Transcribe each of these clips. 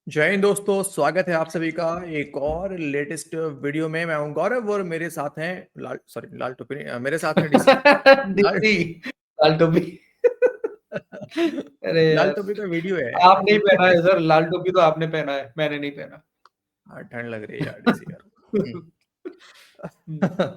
जय हिंद दोस्तों, स्वागत है आप सभी का एक और लेटेस्ट वीडियो में। मैं हूं गौरव और मेरे साथ हैं लाल टोपी नहीं, मेरे साथ हैं डीसी लाल दीदी लाल टोपी। अरे लाल यार, टोपी का वीडियो आप नहीं पहना है है। सर। लाल टोपी तो आपने पहना है, मैंने नहीं पहना। हाँ, ठंड लग रही है यार डीसी यार। हम्म,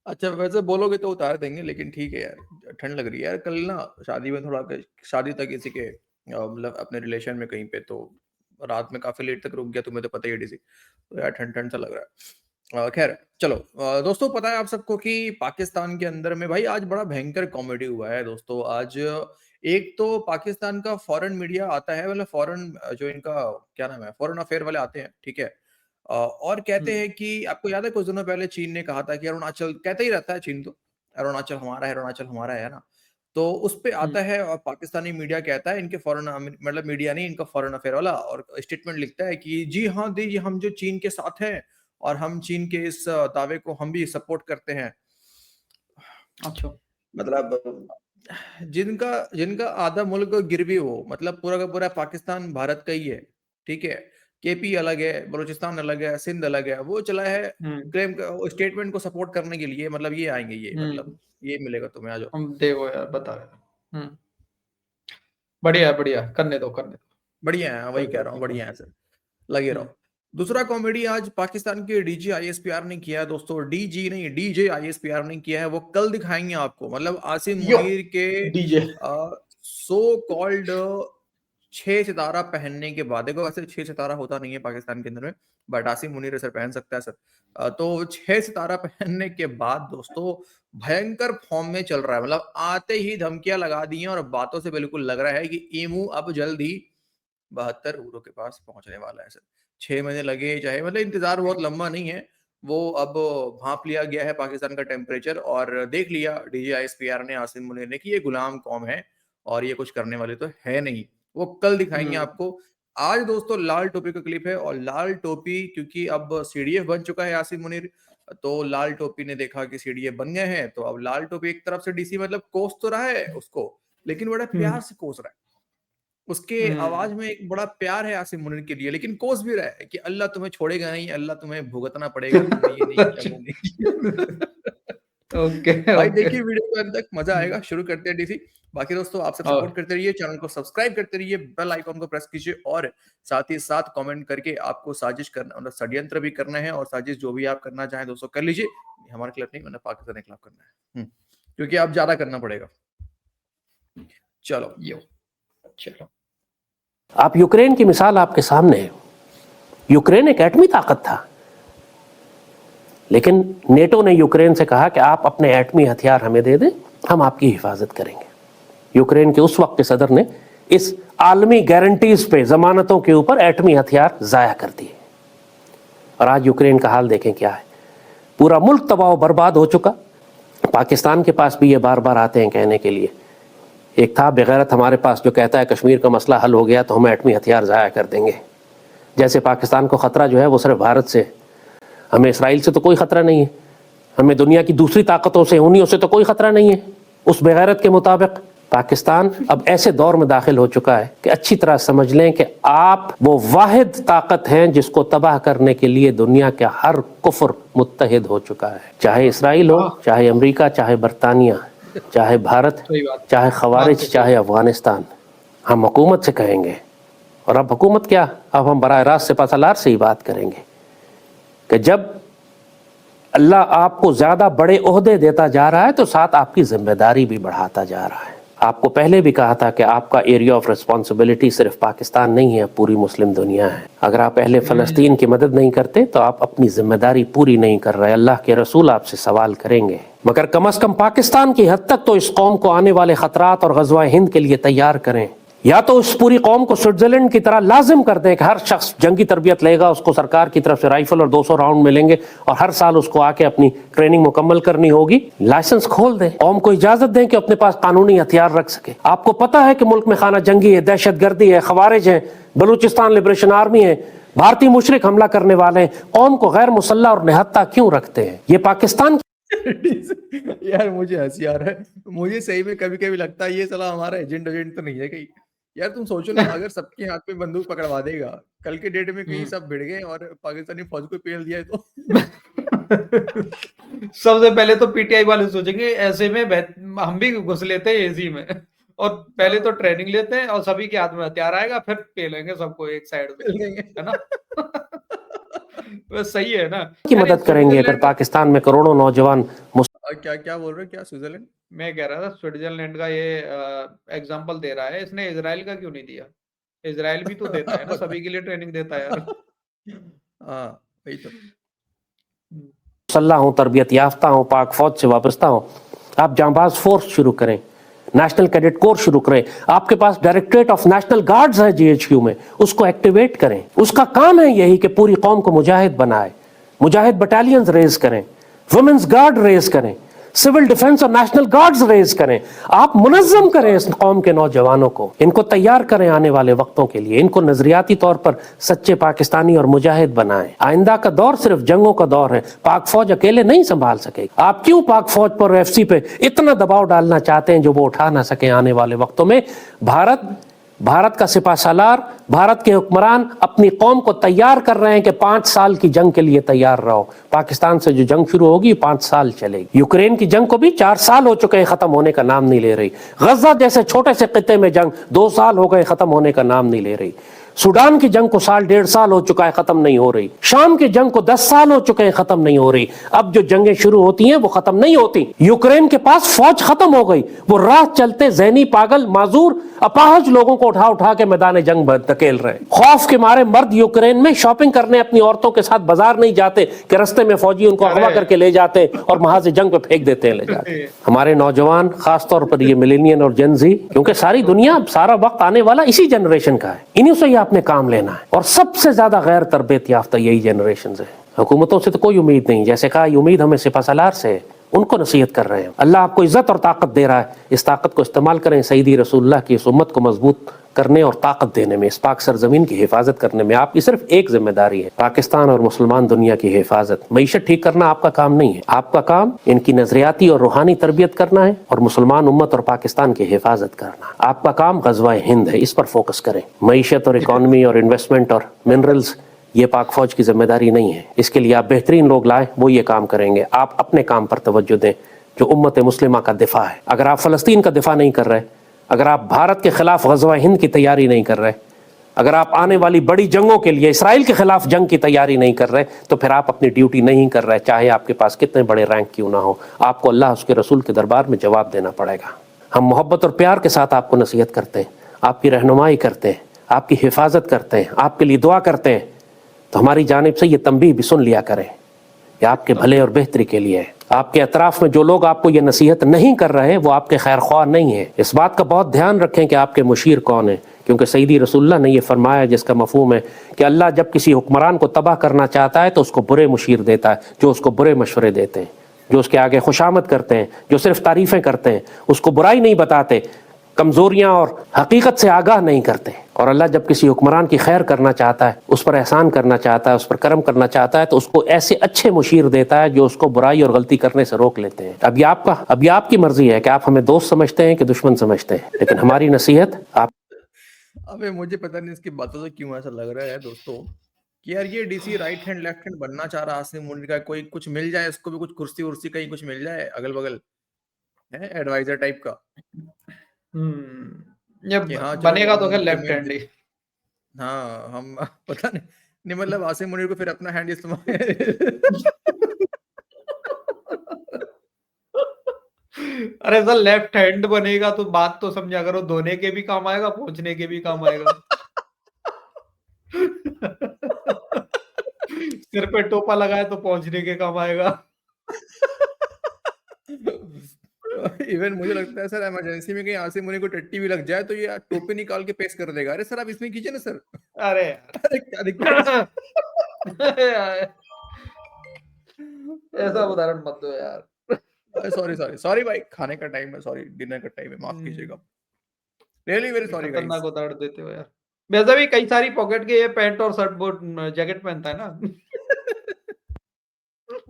अच्छा, वैसे बोलोगे तो उतार देंगे, लेकिन ठीक है यार, ठंड लग रही है यार। कल ना शादी में थोड़ा शादी तक किसी के मतलब अपने रिलेशन में कहीं पे, तो रात में काफी लेट तक रुक गया। तुम्हें तो पता ही है डीसी, तो यार ठंड ठंड सा लग रहा है। खैर चलो, दोस्तों पता है आप सबको कि पाकिस्तान के अंदर में भाई आज बड़ा भयंकर कॉमेडी हुआ है दोस्तों। आज एक तो पाकिस्तान का फॉरेन मीडिया आता है, मतलब फॉरेन जो इनका क्या नाम है, फॉरेन अफेयर वाले आते हैं, ठीक है। और कहते हम्म, हैं कि आपको याद है कुछ दिनों पहले चीन ने कहा था कि अरुणाचल, कहता ही रहता है चीन तो, अरुणाचल हमारा है, अरुणाचल हमारा है ना। तो उस पे हम्म, आता है और पाकिस्तानी मीडिया कहता है, इनके फॉरेन मतलब मीडिया नहीं, इनका फॉरेन अफेयर वाला, और स्टेटमेंट लिखता है कि जी हाँ दी, हम जो चीन के साथ हैं और हम चीन के इस दावे को हम भी सपोर्ट करते हैं। अच्छा। मतलब जिनका जिनका आधा मुल्क गिरवी हो, मतलब पूरा का पूरा पाकिस्तान भारत का ही है, ठीक है। केपी अलग है, बलूचिस्तान अलग है, सिंध अलग है, वो चला है हम्म, क्लेम स्टेटमेंट को सपोर्ट करने के लिए। मतलब ये आएंगे, ये मतलब हम्म, ये मिलेगा तुम्हें, आ जाओ। हम देखो यार, बता रहे। बढ़िया है, बढ़िया, करने दो, करने दो। बढ़िया है, वही कोई कह बात रहा हूँ, नहीं, बढ़िया करने है दो। सर, लगे हम्म, रहो। दूसरा कॉमेडी आज पाकिस्तान के डीजी आईएसपीआर ने किया है दोस्तों। डीजी नहीं, डीजे आईएसपीआर ने किया है, वो कल दिखाएंगे आपको। मतलब आसिम यो मुनीर के डीजे। सो कॉल्ड 6 सितारा पहनने के बाद, देखो वैसे 6 सितारा होता नहीं है पाकिस्तान के अंदर में, बट आसिम मुनीर सर पहन सकता है सर। तो 6 सितारा पहनने के बाद दोस्तों भयंकर फॉर्म में चल रहा है। मतलब आते ही धमकियां लगा दी हैं और बातों से बिल्कुल लग रहा है कि ईमू अब जल्द ही 72 के पास पहुंचने वाला है सर। 6 महीने लगे चाहे, मतलब इंतजार बहुत लंबा नहीं है। वो अब भांप लिया गया है पाकिस्तान का टेम्परेचर, और देख लिया डीजीआईएसपीआर ने, आसिम मुनीर ने, कि ये गुलाम कौम है और ये कुछ करने वाले तो है नहीं। वो कल दिखाएंगे हम्म, आपको। आज दोस्तों लाल टोपी का क्लिप है, और लाल टोपी क्योंकि अब सीडीएफ बन चुका है आसिम मुनीर, तो लाल टोपी ने देखा कि सीडीएफ बन गए हैं, तो अब लाल टोपी एक तरफ से डीसी मतलब कोस तो रहा है उसको, लेकिन बड़ा प्यार हम्म, से कोस रहा है। उसके हम्म, आवाज में एक बड़ा प्यार है आसिम मुनीर के लिए, लेकिन कोस भी रहा है कि अल्लाह तुम्हें छोड़ेगा नहीं, अल्लाह तुम्हें भुगतना पड़ेगा, तुमने ये नहीं किया, वो नहीं किया। ओके, भाई ओके। देखिए वीडियो के अंत तक, मजा आएगा। शुरू करते हैं डीसी। बाकी दोस्तों आप सब सपोर्ट और करते रहिए, चैनल को सब्सक्राइब करते रहिए, बेल आइकॉन को प्रेस कीजिए, और साथ ही साथ कमेंट करके आपको साजिश करना, मतलब षड्यंत्र भी करना है, और साजिश जो भी आप करना चाहें दोस्तों कर लीजिए। हमारे खिलाफ नहीं, मतलब पाकिस्तान के खिलाफ करना है। क्योंकि आप ज्यादा करना पड़ेगा। चलो। यो चलो। आप यूक्रेन की मिसाल आपके सामने है। यूक्रेन एक एटमी ताकत था, लेकिन नेटो ने यूक्रेन से कहा कि आप अपने एटमी हथियार हमें दे दें, हम आपकी हिफाजत करेंगे। यूक्रेन के उस वक्त के सदर ने इस आलमी गारंटीज पे, जमानतों के ऊपर एटमी हथियार जाया कर दिए, और आज यूक्रेन का हाल देखें क्या है। पूरा मुल्क तबाह बर्बाद हो चुका। पाकिस्तान के पास भी ये बार बार आते हैं कहने के लिए। एक था बेगैरत हमारे पास जो कहता है कश्मीर का मसला हल हो गया तो हम एटमी हथियार जाया कर देंगे। जैसे पाकिस्तान को ख़तरा जो है वो सिर्फ भारत से, हमें इसराइल से तो कोई ख़तरा नहीं है, हमें दुनिया की दूसरी ताकतों से, उन्हीं से तो कोई ख़तरा नहीं है। उस बेगैरत के मुताबिक पाकिस्तान अब ऐसे दौर में दाखिल हो चुका है कि अच्छी तरह समझ लें कि आप वो वाहिद ताकत हैं जिसको तबाह करने के लिए दुनिया का हर कुफ्र मुत्तहिद हो चुका है। चाहे इसराइल हो, चाहे अमरीका, चाहे बरतानिया, चाहे भारत, सही बात। चाहे बात तो खवारिज, सही चाहे है। अफगानिस्तान। हम हुकूमत से कहेंगे, और अब हुकूमत क्या, अब हम बराह रास्त सिपहसालार से ही बात करेंगे कि जब अल्लाह आपको ज़्यादा बड़े ओहदे देता जा रहा है तो साथ आपकी जिम्मेदारी भी बढ़ाता जा रहा है। आपको पहले भी कहा था कि आपका एरिया ऑफ रिस्पॉन्सिबिलिटी सिर्फ पाकिस्तान नहीं है, पूरी मुस्लिम दुनिया है। अगर आप अहले फ़लस्तीन की मदद नहीं करते तो आप अपनी जिम्मेदारी पूरी नहीं कर रहे। अल्लाह के रसूल आपसे सवाल करेंगे, मगर कम अज़ कम पाकिस्तान की हद तक तो इस कौम को आने वाले ख़तरात और ग़ज़वा हिंद के लिए तैयार करें। या तो उस पूरी कौम को स्विट्जरलैंड की तरह लाजिम कर दें कि हर शख्स जंगी तरबियत लेगा, उसको सरकार की तरफ से राइफल और 200 राउंड मिलेंगे, और हर साल उसको आके अपनी ट्रेनिंग मुकम्मल करनी होगी। लाइसेंस खोल दें, कौम को इजाजत दें कि अपने पास कानूनी हथियार रख सके। आपको पता है कि मुल्क में खाना जंगी है, दहशत गर्दी है, खवारिज है, बलूचिस्तान लिबरेशन आर्मी है, भारतीय मुशरिक हमला करने वाले हैं। कौम को गैर मुसल्ला और निहत्ता क्यों रखते हैं? ये पाकिस्तान यार मुझे हंसी आ रहा है। मुझे सही में कभी कभी लगता है ये साला हमारा एजेंट एजेंट तो नहीं है कहीं। यार तुम सोचो ना, अगर सबके हाथ में बंदूक पकड़वा देगा, कल के डेट में कहीं हम्म। सब भिड़ गए और पाकिस्तानी फौज को पेल दिया है तो सबसे पहले तो पीटीआई वाले सोचेंगे ऐसे में हम भी घुस लेते हैं एसी में, और पहले तो ट्रेनिंग लेते हैं और सभी के हाथ में हथियार आएगा, फिर पेलेंगे सबको एक साइड में, पेल देंगे। है ना? बस सही है ना? की यार ये मदद करेंगे अगर स्विट्जरलैंड, पाकिस्तान में करोड़ों नौजवान क्या क्या बोल रहे हो, क्या स्विट्जरलैंड? मैं कह रहा था स्विट्जरलैंड का ये एग्जांपल दे रहा है, इसने इजराइल का क्यों नहीं दिया? इजराइल भी तो देता है ना, सभी के लिए ट्रेनिंग देता है यार। हाँ वही तो। मुसल्ला हूं, तरबियत याफ्ता हूं, पाक फौज से वाबस्ता हूं, आप जांबाज फोर्स शुरू करें, नेशनल कैडेट कोर शुरू करें। आपके पास डायरेक्टरेट ऑफ नेशनल गार्ड्स है जीएचक्यू में, उसको एक्टिवेट करें। उसका काम है यही कि पूरी कौम को मुजाहिद बनाए, मुजाहिद बटालियंस रेज करें, वुमेन्स गार्ड रेज करें, सिविल डिफेंस और नेशनल गार्ड्स रेज करें। आप मुनज़्ज़म करें इस कौम के नौजवानों को, इनको तैयार करें आने वाले वक्तों के लिए, इनको नजरियाती तौर पर सच्चे पाकिस्तानी और मुजाहिद बनाएं। आइंदा का दौर सिर्फ जंगों का दौर है, पाक फौज अकेले नहीं संभाल सकेगी। आप क्यों पाक फौज पर एफसी पे इतना दबाव डालना चाहते हैं जो वो उठा ना सके आने वाले वक्तों में? भारत का सिपह सालार, भारत के हुक्मरान अपनी कौम को तैयार कर रहे हैं कि 5 साल की जंग के लिए तैयार रहो। पाकिस्तान से जो जंग शुरू होगी 5 साल चलेगी। यूक्रेन की जंग को भी 4 साल हो चुके हैं, खत्म होने का नाम नहीं ले रही। गजा जैसे छोटे से खित्ते में जंग 2 साल हो गए, खत्म होने का नाम नहीं ले रही। सूडान की जंग को 1.5 साल हो चुका है, खत्म नहीं हो रही। शाम की जंग को 10 साल हो चुके हैं, खत्म नहीं हो रही। अब जो जंगें शुरू होती हैं वो खत्म नहीं होती। यूक्रेन के पास फौज खत्म हो गई, वो राह चलते जहनी पागल, माजूर, अपाहज लोगों को उठा उठा के मैदान जंग धकेल रहे। खौफ के मारे मर्द यूक्रेन में शॉपिंग करने अपनी औरतों के साथ बाजार नहीं जाते कि रास्ते में फौजी उनको अगवा करके ले जाते और वहां से जंग पे फेंक देते हैं ले जाते। हमारे नौजवान, खासतौर पर ये मिलेनियन और जेनजी, क्योंकि सारी दुनिया, सारा वक्त आने वाला इसी जनरेशन का है, इन्हीं से ही आपने काम लेना है। और सबसे ज्यादा गैर तरबियत याफ्ता यही जनरेशन है। हुकूमतों से तो कोई उम्मीद नहीं, जैसे कहा उम्मीद हमें सिपह सालार से है, उनको नसीहत कर रहे हैं। अल्लाह आपको इज्जत और ताकत दे रहा है, इस ताकत को इस्तेमाल करें सईदी रसूलुल्लाह की इस उम्मत को मजबूत करने और ताकत देने में, इस पाक सरजमीन की हिफाजत करने में। आपकी सिर्फ एक जिम्मेदारी है, पाकिस्तान और मुसलमान दुनिया की हिफाजत। मईशत ठीक करना आपका काम नहीं है, आपका काम इनकी नजरियाती और रूहानी तरबियत करना है और मुसलमान उम्मत और पाकिस्तान की हिफाजत करना। आपका काम गज़वा हिंद है, इस पर फोकस करें। मईशत और इकॉनमी और इन्वेस्टमेंट और मिनरल्स, ये पाक फौज की जिम्मेदारी नहीं है। इसके लिए आप बेहतरीन लोग लाएं, वो ये काम करेंगे। आप अपने काम पर तवज्जो दें जो उम्मत मुस्लिमा का दिफा है। अगर आप फ़लस्तीन का दिफा नहीं कर रहे, अगर आप भारत के खिलाफ गज़वा हिंद की तैयारी नहीं कर रहे, अगर आप आने वाली बड़ी जंगों के लिए इसराइल के खिलाफ जंग की तैयारी नहीं कर रहे, तो फिर आप अपनी ड्यूटी नहीं कर रहे, चाहे आपके पास कितने बड़े रैंक क्यों ना हो। आपको अल्लाह उसके रसूल के दरबार में जवाब देना पड़ेगा। हम मोहब्बत और प्यार के साथ आपको नसीहत करते हैं, आपकी रहनुमाई करते हैं, आपकी हिफाजत करते हैं, आपके लिए दुआ करते हैं। तो हमारी जानिब से ये तंबीह भी सुन लिया करें, ये आपके भले और बेहतरी के लिए है। आपके अतराफ में जो लोग आपको ये नसीहत नहीं कर रहे वो आपके खैर ख्वाह नहीं है। इस बात का बहुत ध्यान रखें कि आपके मुशीर कौन है, क्योंकि सईदी रसूलुल्लाह ने ये फरमाया, जिसका मफहूम है कि अल्लाह जब किसी हुक्मरान को तबाह करना चाहता है तो उसको बुरे मुशीर देता है, जो उसको बुरे मशवरे देते हैं, जो उसके आगे खुशामद करते हैं, जो सिर्फ तारीफ़ें करते हैं, उसको बुराई नहीं बताते, कमज़ोरियाँ और हकीकत से आगाह नहीं करते। और अल्लाह जब किसी हुक्मरान की खैर करना चाहता है, उस पर एहसान करना चाहता है, उस पर करम करना चाहता है, तो उसको ऐसे अच्छे मुशीर देता है जो उसको बुराई और गलती करने से रोक लेते हैं। अब ये आपकी मर्जी है कि आप हमें दोस्त समझते हैं कि दुश्मन समझते हैं, लेकिन हमारी नसीहत आप। अबे मुझे पता नहीं इसकी बातों से क्यों ऐसा लग रहा है दोस्तों कि यार ये DC right hand left hand बनना चाह रहा है आसिम मुनीर का। कोई कुछ मिल जाए इसको भी, कुछ कुर्सी उर्सी कहीं कुछ मिल जाए अगल बगल, है एडवाइजर टाइप का। ये कि हाँ बनेगा तो क्या लेफ्ट हैंड ही। हाँ हम पता नहीं मतलब आसिम मुनीर को फिर अपना हैंड इस्तेमाल अरे सर लेफ्ट हैंड बनेगा तो बात तो समझा करो, धोने के भी काम आएगा, पहुंचने के भी काम आएगा। सिर पे टोपा लगाए तो पहुंचने के काम आएगा। इवन मुझे लगता है सर इमरजेंसी में कहीं आसिम मुनीर को टट्टी भी लग जाए तो ये टोपी निकाल के पेश कर देगा। अरे सर आप इसमें कीजिए ना सर। अरे अरे क्या दिक्कत है? ऐसा उदाहरण मत दो यार। सॉरी भाई, खाने का टाइम है, सॉरी डिनर का टाइम है, माफ कीजिएगा। Really very sorry guys. खतरनाक उदाहरण देते हो यार। वैसे भी कई सारी पॉकेट के ये पैंट और शर्ट बोट जैकेट पहनता है ना।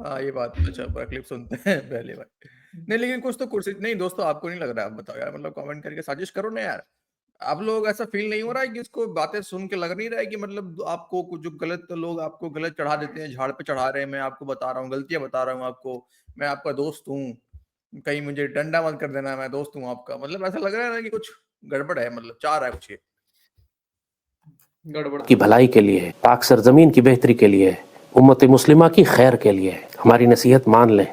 हाँ ये बात अच्छा, पूरा क्लिप सुनते हैं पहले भाई। नहीं लेकिन कुछ तो कुर्सी नहीं दोस्तों, आपको नहीं लग रहा है? आप बताओ यार, मतलब कमेंट करके साजिश करो ना यार। आप लोग ऐसा फील नहीं हो रहा है कि इसको बातें सुन के लग नहीं रहा है कि मतलब आपको कुछ जो गलत लोग आपको गलत चढ़ा देते हैं, झाड़ पे चढ़ा रहे हैं, मैं आपको बता रहा हूँ, गलतियां बता रहा हूँ आपको, मैं आपका दोस्त हूँ, कहीं मुझे डंडा मत कर देना, मैं दोस्त हूँ आपका, मतलब ऐसा लग रहा है ना कि कुछ गड़बड़ है, मतलब चाह रहा है कुछ ये गड़बड़ की भलाई के लिए, पाक सरजमीन की बेहतरी के लिए, उम्मत मुस्लिमा की खैर के लिए। हमारी नसीहत मान लें,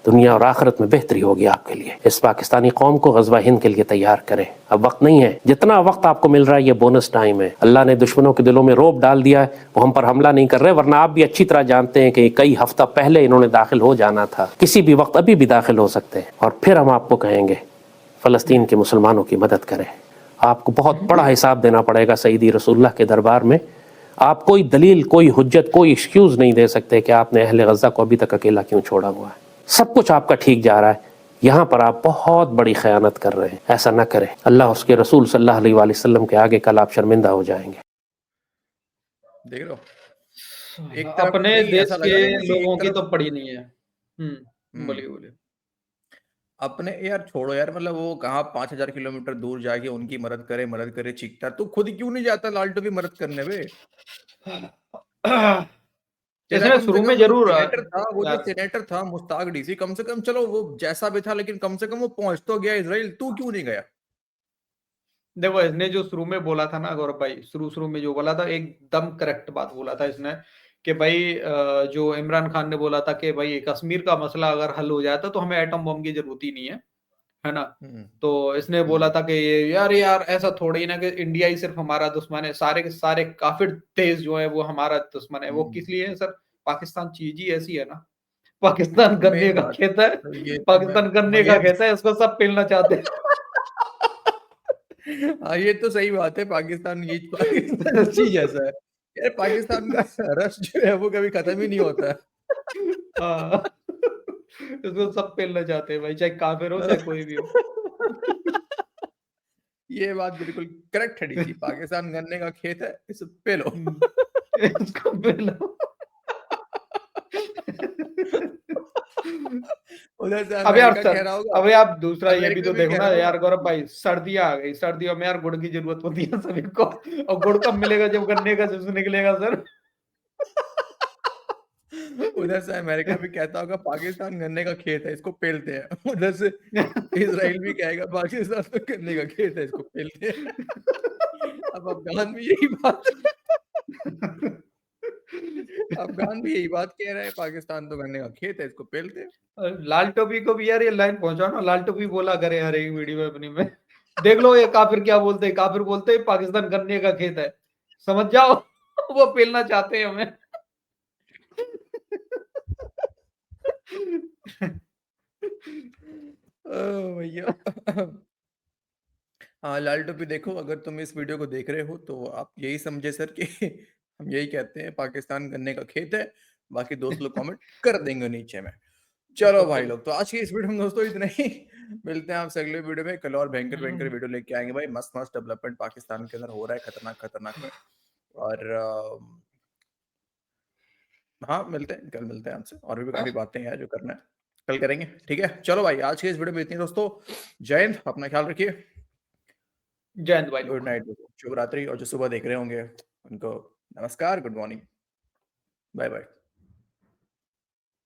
दुनिया और आखिरत में बेहतरी होगी आपके लिए। इस पाकिस्तानी कौम को गज़वा हिंद के लिए तैयार करें। अब वक्त नहीं है, जितना वक्त आपको मिल रहा है ये बोनस टाइम है। अल्लाह ने दुश्मनों के दिलों में रौब डाल दिया है, वो हम पर हमला नहीं कर रहे, वरना आप भी अच्छी तरह जानते हैं कि कई हफ्ता पहले इन्होंने दाखिल हो जाना था, किसी भी वक्त अभी भी दाखिल हो सकते हैं। और फिर हम आपको कहेंगे फ़लस्तीन के मुसलमानों की मदद करें। आपको बहुत बड़ा हिसाब देना पड़ेगा सईदी रसूलुल्लाह के दरबार में। आप कोई दलील, कोई हुज्जत, कोई एक्सक्यूज़ नहीं दे सकते कि आपने अहले गज़ा को अभी तक अकेला क्यों छोड़ा हुआ है। सब कुछ आपका ठीक जा रहा है, यहाँ पर आप बहुत बड़ी खयानत कर रहे हैं। ऐसा न करें, अल्लाह उसके रसूल सल्लल्लाहु अलैहि वसल्लम के आगे कल आप शर्मिंदा हो जाएंगे। देख रहे हो, एक तरफ अपने नहीं देश ऐसा लग के रहा है जैसे लोगों एक की तरफ तो पड़ी नहीं है। बोलिए बोलिए। अपने यार छोड़ो यार, मतलब वो कहाँ 5,000 किलोमीटर दूर जाके उनकी मदद करे चीखता, तो खुद क्यों नहीं जाता लालटू की मदद करने पे? तेरा इसने कम से शुरू में कम जो जरूर सीनेटर था, वो जो यार सीनेटर था मुश्ताक डीसी, कम से कम चलो वो जैसा भी था, लेकिन कम से कम वो पहुंच तो गया इजराइल, तू क्यों नहीं गया? देखो, इसने जो शुरू में बोला था ना गौरव भाई, शुरू में जो बोला था एकदम करेक्ट बात बोला था इसने कि भाई जो इमरान खान ने बोला था कि भाई कश्मीर का मसला अगर हल हो जाता तो हमें एटम बम की जरूरत ही नहीं है ना। हम्म तो इसने बोला था कि यार यार ऐसा थोड़ा ही ना कि इंडिया ही सिर्फ हमारा दुश्मन है, सारे के सारे काफिर देश जो है वो हमारा दुश्मन है। वो किस लिए है सर? पाकिस्तान चीज ही ऐसी है ना। पाकिस्तान गन्ने मेन का बात खेत है, तो ये तो पाकिस्तान मैं गन्ने का ये खेत है, इसको सब पेलना चाहते हैं। हाँ, ये तो सही बात है, पाकिस्तान चीज ऐसा है यार, पाकिस्तान का रस जो है वो कभी खत्म ही नहीं होता है। हाँ। इसको सब पेलना चाहते हैं भाई, चाहे काफिर हो चाहे कोई भी हो। ये बात बिल्कुल करेक्ट है डीसी, पाकिस्तान गन्ने का खेत है, इसे पे लो। इसको पेलो। उधर से अब यार अमेरिका सर, कह रहा होगा, अब यार दूसरा ये भी अमेरिका तो भी देखो कह ना रहा होगा यार गौरव भाई, सर्दियां आ गई, सर्दियों में यार गुड़ की जरूरत होती है सभी को। और गुड़ कब मिलेगा? जब गन्ने का जूस निकलेगा सर। उधर से अमेरिका भी कहता होगा पाकिस्तान गन्ने का खेत है, इसको पेलते हैं। उधर से इसराइल भी कहेगा पाकिस्तान तो गन्ने का खेत है, इसको पेलते हैं। अब अफगान भी यही बात अफगान भी यही बात कह रहे हैं, पाकिस्तान तो गन्ने का खेत है, इसको पेलते हैं। लाल टोपी को भी यार ये लाइन पहुंचाओ ना, लाल टोपी बोला करे हर एक वीडियो में अपनी में। देख लो ये काफिर क्या बोलते हैं, काफिर बोलते हैं पाकिस्तान गन्ने का खेत है, समझ जाओ। वो पेलना चाहते हैं हमें। ओ भैया। हाँ, लाल टोपी देखो, अगर तुम इस वीडियो को देख रहे हो तो आप यही समझे सर कि हम यही कहते हैं पाकिस्तान गन्ने का खेत है, बाकी दोस्त लोग कमेंट कर देंगे नीचे में। चलो इसको भाई पेलो। लोग, तो आज की इस वीडियो में दोस्तों इतना ही। मिलते हैं आपसे अगले वीडियो में, कल और भयंकर भयंकर वीडियो लेके आएंगे भाई, मस्त मस्त डेवलपमेंट पाकिस्तान के अंदर हो रहा है, खतरनाक खतरनाक में। और हाँ, मिलते हैं, कल मिलते हैं आपसे, और भी काफी बातें हैं जो करना है, कल करेंगे, ठीक है। चलो भाई, आज के इस वीडियो में इतनी दोस्तों, जय हिंद, अपना ख्याल रखिए, जय हिंद भाई गुड लोग। नाइट, शुभ रात्रि, और जो सुबह देख रहे होंगे उनको नमस्कार, गुड मॉर्निंग, बाय बाय।